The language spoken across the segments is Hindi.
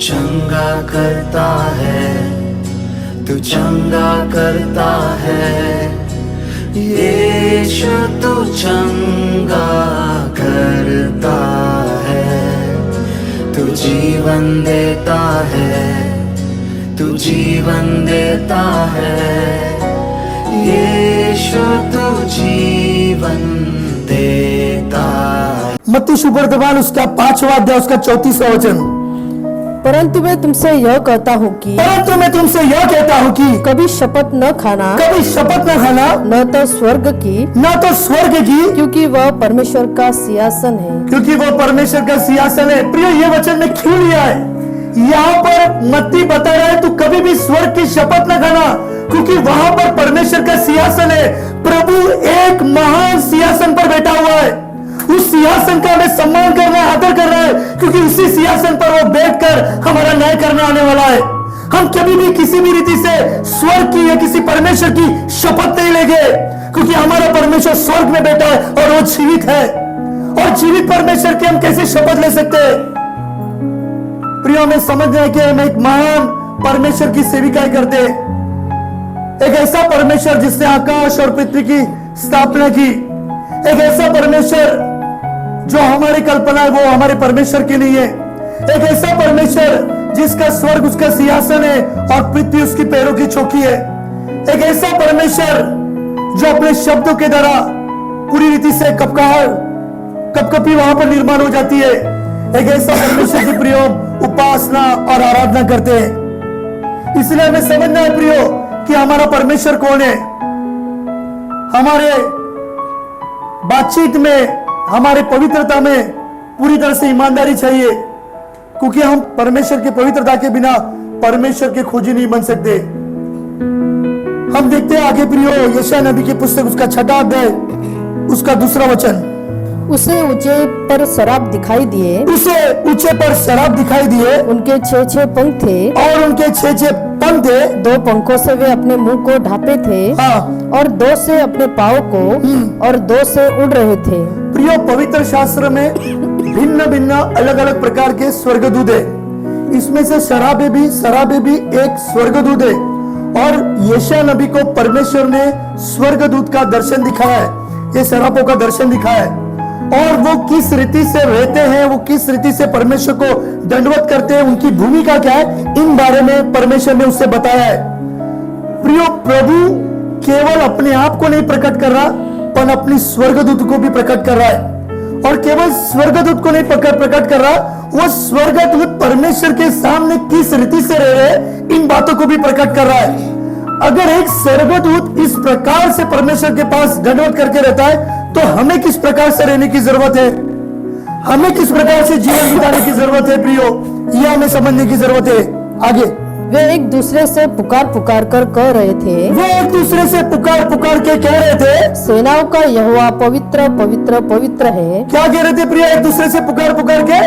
चंगा करता है, तू चंगा करता है, यीशु तू चंगा करता है, तू जीवन देता है, तू जीवन देता है, यीशु तू जीवन देता है। मत्ती सुवर्तमान उसका 5वां अध्याय उसका 34वां वचन। परंतु मैं तुमसे यह कहता हूँ कि परंतु मैं तुमसे यह कहता हूँ कि कभी शपथ न खाना, कभी शपथ न खाना, न तो स्वर्ग की, न तो स्वर्ग की, क्योंकि वह परमेश्वर का सिंहासन है। क्योंकि वो परमेश्वर का सिंहासन है। प्रिय, ये वचन में क्यों लिया है? यहाँ पर मत्ती बता रहा है तू कभी भी स्वर्ग की शपथ न खाना, क्योंकि वहां पर परमेश्वर का सिंहासन है। प्रभु एक महान सिंहासन पर बैठा हुआ है। उस सिंहासन का हमें सम्मान करना है, आदर करना है, क्योंकि उसी सिंहासन पर वो बैठकर हमारा न्याय करने आने वाला है। हम कभी भी किसी भी रीति से स्वर्ग की या किसी परमेश्वर की शपथ नहीं लेंगे, क्योंकि हमारा परमेश्वर स्वर्ग में बैठा है और वो जीवित है। और जीवित परमेश्वर की हम कैसे शपथ ले सकते हैं? प्रियो, हमें समझना है कि हम एक महान परमेश्वर की सेविकाएं करते हैं। एक ऐसा परमेश्वर जिसने आकाश और पृथ्वी की स्थापना की, एक ऐसा परमेश्वर जो हमारी कल्पना है वो हमारे परमेश्वर की नहीं है। एक ऐसा परमेश्वर जिसका स्वर्ग उसका सिंहासन है और पृथ्वी उसकी पैरों की चौकी है। एक ऐसा परमेश्वर जो अपने शब्दों के द्वारा पूरी रीति से कपकपी वहां पर निर्माण हो जाती है। एक ऐसा परमेश्वर की प्रियो उपासना और आराधना करते हैं। इसलिए हमें समझना है प्रियो कि हमारा परमेश्वर कौन है। हमारे बातचीत में, हमारे पवित्रता में पूरी तरह से ईमानदारी चाहिए, क्योंकि हम परमेश्वर की पवित्रता के बिना परमेश्वर के खोजी नहीं बन सकते। हम देखते हैं आगे प्रियो यशायाह नबी की पुस्तक उसका 6वां अध्याय उसका 2वां वचन। उसे ऊंचे पर शराब दिखाई दिए, उसे ऊंचे पर शराब दिखाई दिए, उनके 6 पंख थे और उनके 6 पंख थे। 2 पंखों से वे अपने मुंह को ढांपे थे, हाँ। और 2 से अपने पाँव को, और 2 से उड़ रहे थे। प्रियो, पवित्र शास्त्र में भिन्न भिन्न अलग अलग प्रकार के स्वर्गदूत है। इसमें से शराबे भी एक स्वर्गदूत है। और यशायाह नबी को परमेश्वर ने स्वर्गदूत का दर्शन दिखाया है, ये शराबों का दर्शन दिखाया है। और वो किस रीति से रहते हैं, वो किस रीति से परमेश्वर को दंडवत करते हैं, उनकी भूमिका क्या है, इन बारे में परमेश्वर ने उससे बताया है। प्रियो, प्रभु केवल अपने आप को नहीं प्रकट कर रहा, पर अपनी स्वर्गदूत को भी प्रकट कर रहा है। और केवल स्वर्गदूत को नहीं प्रकट कर रहा, वो स्वर्गदूत परमेश्वर के सामने किस रीति से रह रहे, इन बातों को भी प्रकट कर रहा है। अगर एक स्वर्गदूत इस प्रकार से परमेश्वर के पास दंडवत करके रहता है, तो हमें किस प्रकार से रहने की जरूरत है, हमें किस प्रकार से जीवन बिताने की जरूरत है प्रियो, यह हमें समझने की जरूरत है। आगे वे एक दूसरे से पुकार कर कह रहे थे, वो एक दूसरे से पुकार के कह रहे थे, सेनाओं का यहोवा पवित्र पवित्र पवित्र है। क्या कह रहे थे प्रिय? एक दूसरे से पुकार के,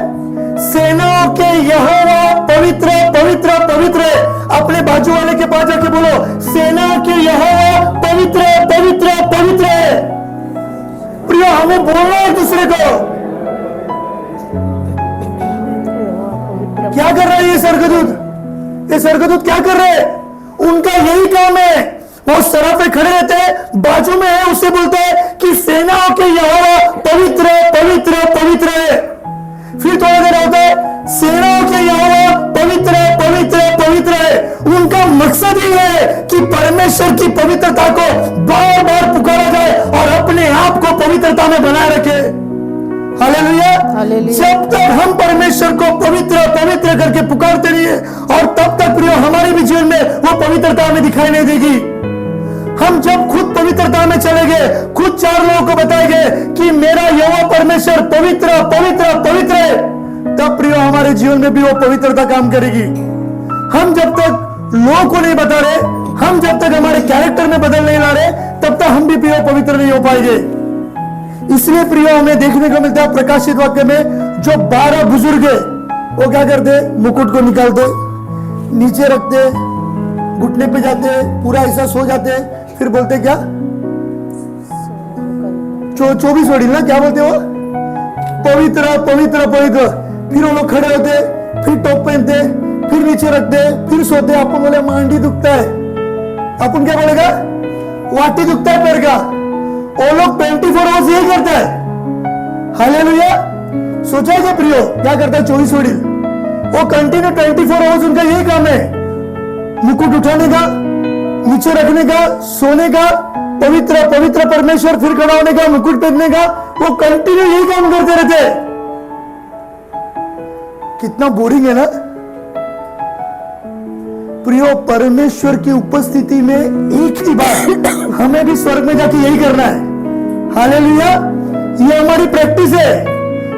सेनाओं के यहोवा पवित्र पवित्र पवित्र है। अपने बाजू वाले के पास जाके बोलो, सेनाओं के यहोवा पवित्र पवित्र पवित्र है। प्रिय, हमें बोलना है एक दूसरे को। क्या कर रहा है ये स्वर्गदूत? ये स्वर्गदूत क्या कर रहे हैं? उनका यही काम है, वो सड़क पे खड़े रहते हैं, बाजू में है, उसे बोलते हैं कि सेनाओं के यहोवा पवित्र पवित्र पवित्र है। फिर थोड़ा देर होता है, सेनाओं के यहोवा पवित्र पवित्र पवित्र है। उनका मकसद ये है कि परमेश्वर की पवित्रता को बार बार पुकारा जाए और अपने आप को पवित्रता में बनाए रखे। हालेलुया। जब तक हम परमेश्वर को पवित्र पवित्र करके पुकारते रहिए, और तब तक प्रियो हमारे भी जीवन में वो पवित्रता हमें दिखाई नहीं देगी। हम जब खुद पवित्रता में चलेंगे, खुद 4 लोगों को बताएंगे कि मेरा यहोवा परमेश्वर पवित्र पवित्र पवित्र है, तब प्रियो हमारे जीवन में भी वो पवित्रता काम करेगी। हम जब तक लोगों को नहीं बता रहे, हम जब तक हमारे कैरेक्टर में बदल नहीं ला रहे, तब तक हम भी प्रियो पवित्र नहीं हो पाएंगे। इसलिए प्रियो हमें देखने को मिलता है प्रकाशित वाक्य में, जो 12 बुजुर्ग है वो क्या करते, मुकुट को निकालते, नीचे रखते, घुटने पे जाते, पूरा ऐसा सो जाते, फिर बोलते क्या, 24 वडील ना, क्या बोलते हो, पवित्र पवित्र पवित्र। फिर वो लोग खड़े होते, फिर टॉप पहनते, फिर नीचे रख दे, फिर सोते, आपको बोले मांडी दुखता है, अपन क्या बोलेगा? वाटी दुखता है पैर का। वो लोग 24 आवर्स यही करता है। हालेलुया। सोचा है क्या प्रियो क्या करता है 24 घड़ी? वो कंटिन्यू 24 आवर्स उनका यही काम है, मुकुट उठाने का, नीचे रखने का, सोने का, पवित्र पवित्र परमेश्वर, फिर खड़ा होने का, मुकुट पहनने का, वो कंटिन्यू यही काम करते रहते हैं। कितना बोरिंग है ना प्रियो। परमेश्वर की उपस्थिति में एक ही बात, हमें भी स्वर्ग में जाके यही करना है। हालेलुया। ये हमारी प्रैक्टिस है।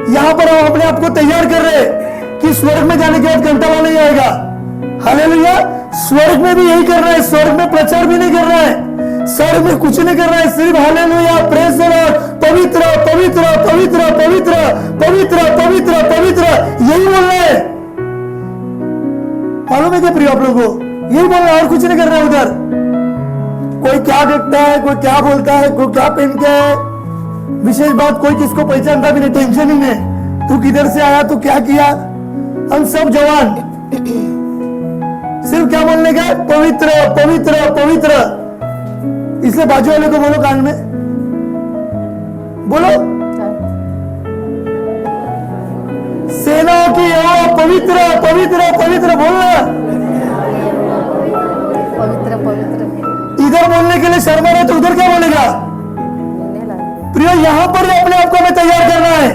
यहां पर हम अपने आप को तैयार कर रहे हैं कि स्वर्ग में जाने के बाद घंटा नहीं आएगा। हालेलुया। स्वर्ग में भी यही करना है। स्वर्ग में प्रचार भी नहीं करना है, स्वर्ग में कुछ नहीं करना है, सिर्फ हालेलुया, प्रेज द लॉर्ड, पवित्र पवित्र पवित्र पवित्र पवित्र पवित्र पवित्र यही बोलना है। मालूम है क्या प्रिय आप लोगों को? यही बोलना है और कुछ नहीं करना है। उधर कोई क्या देखता है, कोई क्या बोलता है, कोई क्या पहन के है, विशेष बात कोई किसको पहचानता भी नहीं, टेंशन ही नहीं। तू किधर से आया, तू क्या किया, हम सब जवान, सिर्फ क्या बोलने का? पवित्र पवित्र पवित्र। इसलिए बाजू वाले को बोलो, कान में बोलो, सेनाओं की यहोवा पवित्र पवित्र पवित्र बोलना। पवित्र पवित्र। इधर बोलने के लिए शर्मा रहे तो उधर क्या बोलेगा? प्रियो यहां पर अपने आप को हमें तैयार करना है।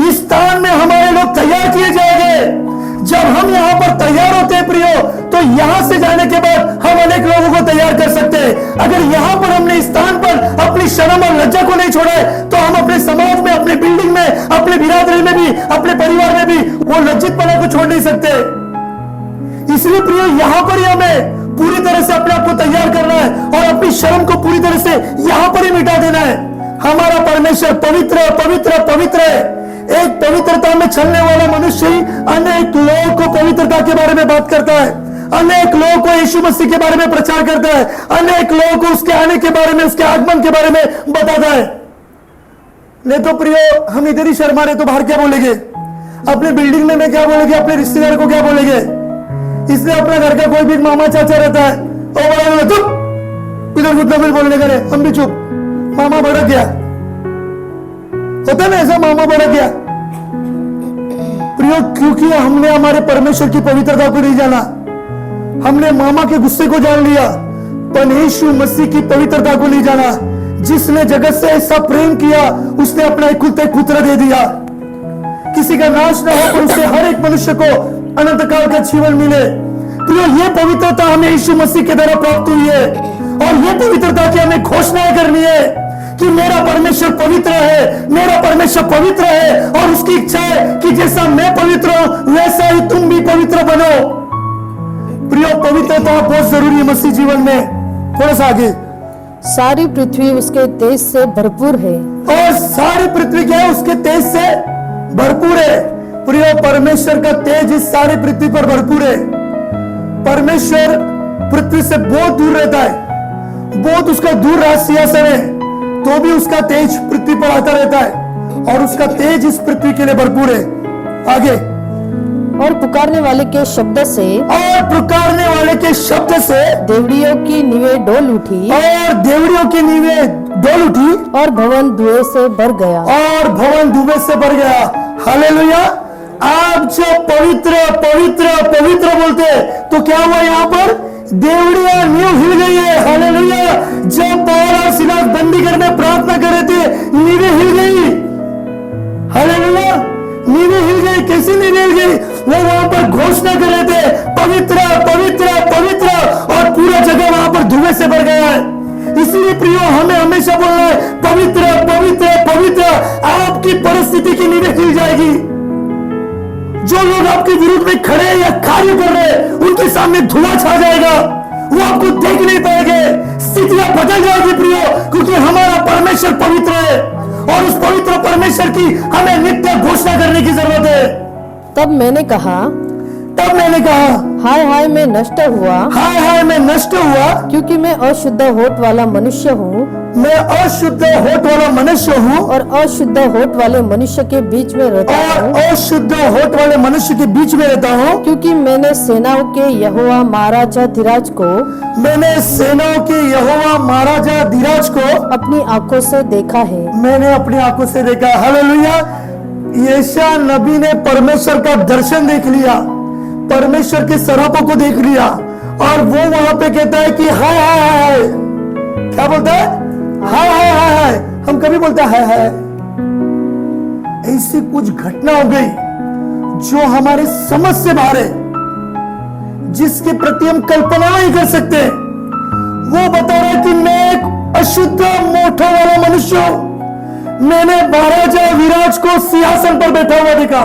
इस स्थान में हमारे लोग तैयार किए जाएंगे। जब हम यहां पर तैयार होते हैं प्रियो, तो यहां से जाने के बाद हम अनेक लोगों को तैयार कर सकते हैं। अगर यहां पर हमने इस स्थान पर अपनी शर्म और लज्जा को नहीं छोड़ा है, तो हम अपने समाज में, अपने बिल्डिंग में, अपने बिरादरी में भी, अपने परिवार में भी वो लज्जितपना को छोड़ नहीं सकते। इसलिए प्रियो यहां पर ही हमें पूरी तरह से अपने आप को तैयार करना है और अपनी शर्म को पूरी तरह से यहां पर ही मिटा देना है। हमारा परमेश्वर पवित्र पवित्र पवित्र है। एक पवित्रता में चलने वाला मनुष्य ही अनेक लोगों को पवित्रता के बारे में बात करता है, अनेक लोगों को यीशु मसीह के बारे में प्रचार करता है, अनेक लोगों को उसके आने के बारे में, उसके आगमन के बारे में बताता है। नहीं तो प्रियो हम इधर ही शर्मा रहे तो बाहर क्या बोलेंगे? अपने बिल्डिंग में क्या बोलेंगे? अपने रिश्तेदार को क्या बोलेंगे? इसलिए अपना घर का कोई भी मामा चाचा रहता है, और चुप, इधर कुछ भी बोलने का नहीं, हम भी चुप, मामा भड़क गया, होता ना ऐसा, मामा भड़क गया। प्रियो क्योंकि हमने हमारे परमेश्वर की पवित्रता को नहीं जाना, हमने मामा के गुस्से को जान लिया, पर यीशु मसीह की पवित्रता को नहीं जाना। जिसने जगत से ऐसा प्रेम किया, उसने अपना इकलौता पुत्र दे दिया, किसी का नाश न हो, पर उससे हर एक मनुष्य को अनंत काल का जीवन मिले। प्रियो ये पवित्रता हमें यीशु मसीह के द्वारा प्राप्त हुई है, और ये पवित्रता की हमें घोषणा करनी है कि मेरा परमेश्वर पवित्र है, मेरा परमेश्वर पवित्र है, और उसकी इच्छा है कि जैसा मैं पवित्र हूं वैसा ही तुम भी पवित्र बनो। प्रियो पवित्रता बहुत जरूरी है मसीह जीवन में। थोड़ा सा आगे, सारी पृथ्वी उसके तेज से भरपूर है, और सारी पृथ्वी क्या है? उसके तेज से भरपूर है। प्रियो परमेश्वर का तेज इस सारी पृथ्वी पर भरपूर है। परमेश्वर पृथ्वी से बहुत दूर रहता है, बहुत उसका दूर राज सिंहासन है, तो भी उसका तेज पृथ्वी पर आता रहता है, और उसका तेज इस पृथ्वी के लिए भरपूर है। आगे, और पुकारने वाले के शब्द से, और पुकारने वाले के शब्द से देवड़ियों की नींवें डोल उठी, और देवड़ियों की नींवें डोल उठी, और भवन धुएं से भर गया, और भवन धुएं से भर गया। हालेलुया। आप जो पवित्र पवित्र पवित्र बोलते हैं, तो क्या हुआ? यहाँ पर देवड़ियां नींव हिल गई है। हालेलुया। जब पौल और सिलास बंदी करने प्रार्थना कर रहे थे, नींवें हिल गई। हालेलुया। नींवें हिल गई। कैसी नींवें हिल गई? वो वहां पर घोषणा कर रहे थे पवित्र पवित्र पवित्र, और पूरा जगह वहां पर धुएं से भर गया है। इसीलिए प्रियो हमें हमेशा बोलना है पवित्र पवित्र पवित्र। आपकी परिस्थिति की नींवें हिल जाएगी। जो लोग आपके विरुद्ध में खड़े या कार्य कर रहे हैं, उनके सामने धुआं छा जाएगा, वो आपको देख नहीं पाएंगे, स्थितियां बदल जाएगी प्रियो, क्योंकि हमारा परमेश्वर पवित्र है, और उस पवित्र परमेश्वर की हमें नित्य घोषणा करने की जरूरत है। तब मैंने कहा, तब मैंने कहा, हाय हाय मैं नष्ट हुआ, हाय हाय मैं नष्ट हुआ, क्योंकि मैं अशुद्ध होठ वाला मनुष्य हूँ मैं अशुद्ध होठ वाला मनुष्य हूँ और अशुद्ध होठ वाले मनुष्य के बीच में रहता और हूँ, अशुद्ध होठ वाले मनुष्य के बीच में रहता हूँ, क्योंकि मैंने सेनाओं के यहोवा महाराजा धीराज को मैंने सेनाओं के यहोवा महाराजा धीराज को अपनी आंखों से देखा है। मैंने अपनी आंखों से देखा। हालेलुया। यशायाह नबी ने परमेश्वर का दर्शन देख लिया, परमेश्वर के सरापों को देख लिया और वो वहां पे कहता है कि हाय हाय हाय। क्या बोलता है? हाय हाय हाय हाय। हम कभी बोलते हैं हाय हाय। ऐसी कुछ घटना हो गई जो हमारे समझ से बाहर है, जिसके प्रति हम कल्पना नहीं कर सकते। वो बता रहा है कि मैं एक अशुद्ध मोठा वाला मनुष्य हूं। मैंने महाराजा विराज को सिंहासन पर बैठा हुआ देखा।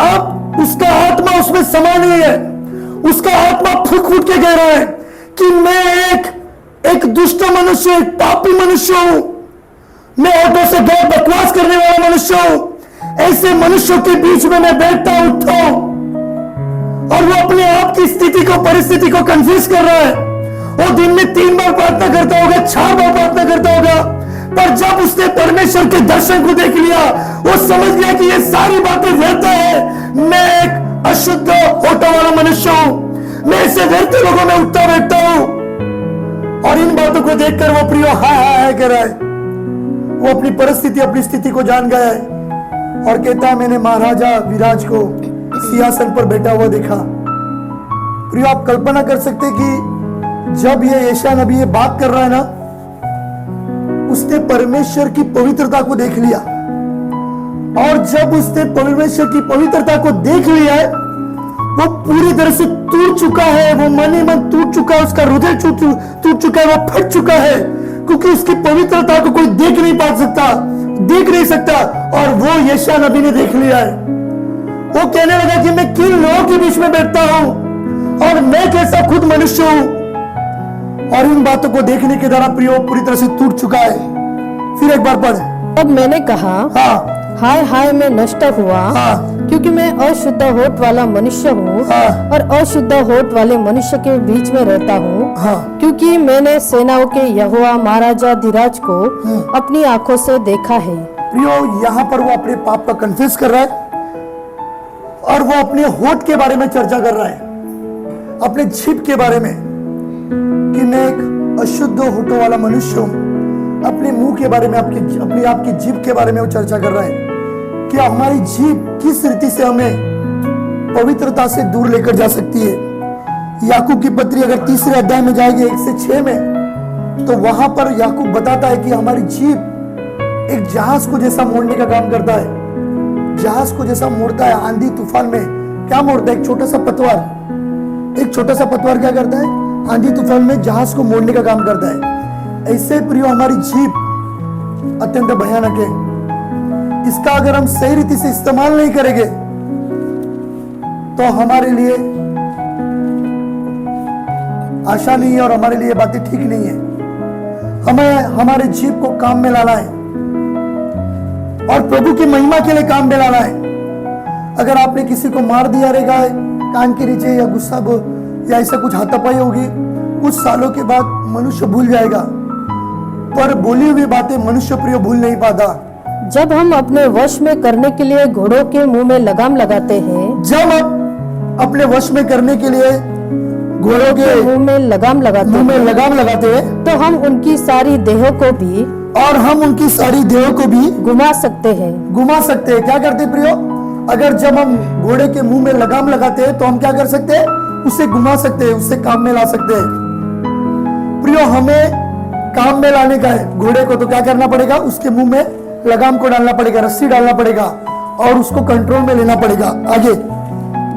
अब उसका आत्मा उसमें समा नहीं है, उसका आत्मा फूट फूट के कह रहा है कि मैं एक दुष्ट मनुष्य, एक पापी मनुष्य हूं। मैं ऑटो से गैर बकवास करने वाला मनुष्य हूं। ऐसे मनुष्यों के बीच में मैं बैठता उठता हूं और वो अपने आप की स्थिति को, परिस्थिति को कंफ्यूज कर रहा है। वो दिन में 3 बार प्रार्थना करता होगा, 4 बार प्रार्थना करता होगा, पर जब उसने परमेश्वर के दर्शन को देख लिया, वो समझ गया कि ये सारी बातें व्यर्थ है। मैं एक अशुद्ध होठों वाला मनुष्य हूं, मैं ऐसे व्यर्थ लोगों में उठता बैठता हूं। और इन बातों को देखकर वो प्रियो हाय हाय हाय कह रहा है। वो अपनी परिस्थिति, अपनी स्थिति को जान गया है और कहता है मैंने महाराजा विराज को सिंहासन पर बैठा हुआ देखा। प्रियो, आप कल्पना कर सकते कि जब ये यशायाह नबी ये बात कर रहा है ना, उसने परमेश्वर की पवित्रता को देख लिया और जब उसने परमेश्वर की पवित्रता को देख लिया है, वो पूरी तरह से टूट चुका है। वो मन ही मन टूट चुका है, उसका हृदय टूट चुका है, वो फट चुका है, क्योंकि उसकी पवित्रता को कोई देख नहीं सकता। और वो यशायाह नबी ने देख लिया है। वो कहने लगा कि मैं किन लोगों के बीच में बैठता हूं और मैं कैसा खुद मनुष्य हूं। और इन बातों को देखने के द्वारा प्रियो पूरी तरह से टूट चुका है। फिर एक बार पढ़। तब मैंने कहा, हाँ हाय हाय मैं नष्ट हुआ, हाँ क्योंकि मैं अशुद्ध होठ वाला मनुष्य हूँ हाँ और अशुद्ध होठ वाले मनुष्य के बीच में रहता हूँ, हाँ क्योंकि मैंने सेनाओं के यहोवा महाराजा धीराज को अपनी आंखों से देखा है। प्रियो, यहाँ पर वो अपने पाप का कन्फेस कर रहा है और वो अपने होठ के बारे में चर्चा कर रहा है, अपने जीभ के बारे में कि मैं एक अशुद्ध होठों वाला मनुष्य हूँ। अपने मुंह के बारे में, अपनी आपकी जीभ के बारे में वो चर्चा कर रहा है कि हमारी जीभ किस रीति से हमें पवित्रता से दूर लेकर जा सकती है। याकूब की पत्री अगर 3 अध्याय में जाएगी 1 से 6 में, तो वहां पर याकूब बताता है कि हमारी जीभ एक जहाज को जैसा मोड़ने का काम करता है। जहाज को जैसा मोड़ता है आंधी तूफान में। क्या मोड़ता है? एक छोटा सा पतवार क्या करता है? आंधी तूफान में जहाज को मोड़ने का काम करता है। ऐसे प्रियो हमारी जीभ अत्यंत भयानक है। इसका अगर हम सही रीति से इस्तेमाल नहीं करेंगे तो हमारे लिए आशा नहीं है और हमारे लिए बातें ठीक नहीं है। हमें हमारे जीभ को काम में लाना है और प्रभु की महिमा के लिए काम में लाना है। अगर आपने किसी को मार दिया रहेगा कान के नीचे या गुस्सा या ऐसा कुछ हाथापाई होगी, कुछ सालों के बाद मनुष्य भूल जाएगा, पर बोली हुई बातें मनुष्य प्रिय भूल नहीं पाता। जब हम अपने वश में करने के लिए घोड़ों के मुंह में लगाम लगाते हैं, जब हम अपने वश में करने के लिए घोड़ों के मुंह में लगाम लगाते हैं, तो हम उनकी सारी देहों को भी घुमा सकते हैं। क्या करते प्रियो? अगर जब हम घोड़े के मुंह में लगाम लगाते हैं तो हम क्या कर सकते हैं? उसे घुमा सकते हैं, उसे काम में ला सकते हैं। प्रियो, हमें काम में लाने का है घोड़े को, तो क्या करना पड़ेगा? उसके मुंह में लगाम को डालना पड़ेगा, रस्सी डालना पड़ेगा और उसको कंट्रोल में लेना पड़ेगा। आगे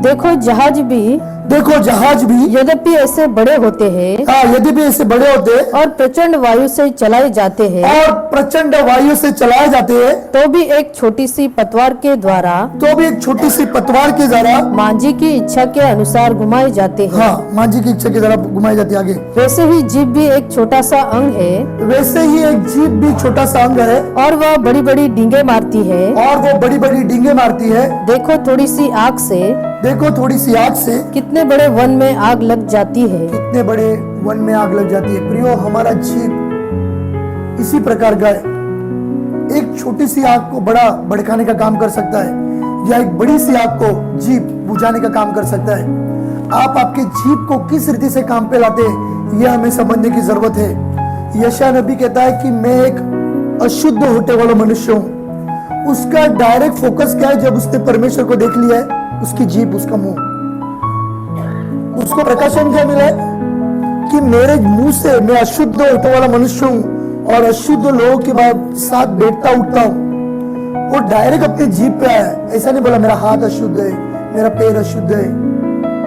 देखो, जहाज भी देखो जहाज भी यद्यपि ऐसे बड़े होते हैं यदि भी ऐसे बड़े होते और प्रचंड वायु से चलाए जाते हैं, और प्रचंड वायु से चलाए जाते हैं, तो भी एक छोटी सी पतवार के द्वारा तो भी एक छोटी सी पतवार के द्वारा मांझी की इच्छा के अनुसार घुमाए जाते हैं। हाँ, मांझी की इच्छा के द्वारा घुमाई जाती है। आगे वैसे ही जीभ भी एक छोटा सा अंग है, वैसे ही एक जीभ भी छोटा सा अंग है और वह बड़ी बड़ी डींगे मारती है। और वो बड़ी बड़ी डींगे मारती है। देखो थोड़ी सी आग से देखो थोड़ी सी आग से कितने बड़े वन में आग लग जाती है। कितने बड़े वन में आग लग जाती है। प्रियो, हमारा जीभ इसी प्रकार का है। एक छोटी सी आग को बड़ा भड़काने का काम कर सकता है, या एक बड़ी सी आग को जीभ बुझाने का काम कर सकता है। आप आपके जीभ को किस रीति से काम पे लाते हैं, यह हमें समझने की जरूरत है। यशायाह नबी कहता है कि मैं एक अशुद्ध होने वाला मनुष्य हूं। उसका डायरेक्ट फोकस क्या है? जब उसने परमेश्वर को देख लिया है, उसकी जीभ, उसका मुंह, उसको प्रकाशन क्या मिला है कि मेरे मुंह से मैं अशुद्ध होने वाला मनुष्य हूं और अशुद्ध लोगों के बाद साथ बैठता उठता हूं। वो डायरेक्ट अपने जीभ पे आया। ऐसा नहीं बोला मेरा हाथ अशुद्ध है, मेरा पैर अशुद्ध है,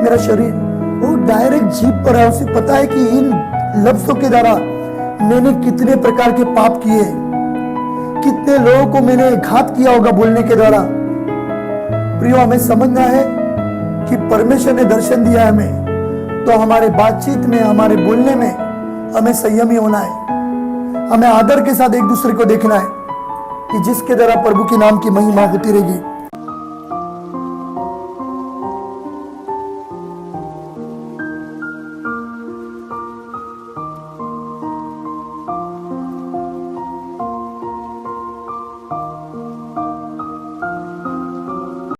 मेरा शरीर। वो डायरेक्ट जीभ पर है। उसे पता है कि इन लफ्जों के द्वारा मैंने कितने प्रकार के पाप किए, कितने लोगों को मैंने घात किया होगा बोलने के द्वारा। प्रियो, हमें समझना है कि परमेश्वर ने दर्शन दिया है हमें, तो हमारे बातचीत में, हमारे बोलने में हमें संयमी होना है। हमें आदर के साथ एक दूसरे को देखना है कि जिसके द्वारा प्रभु के नाम की महिमा होती रहेगी।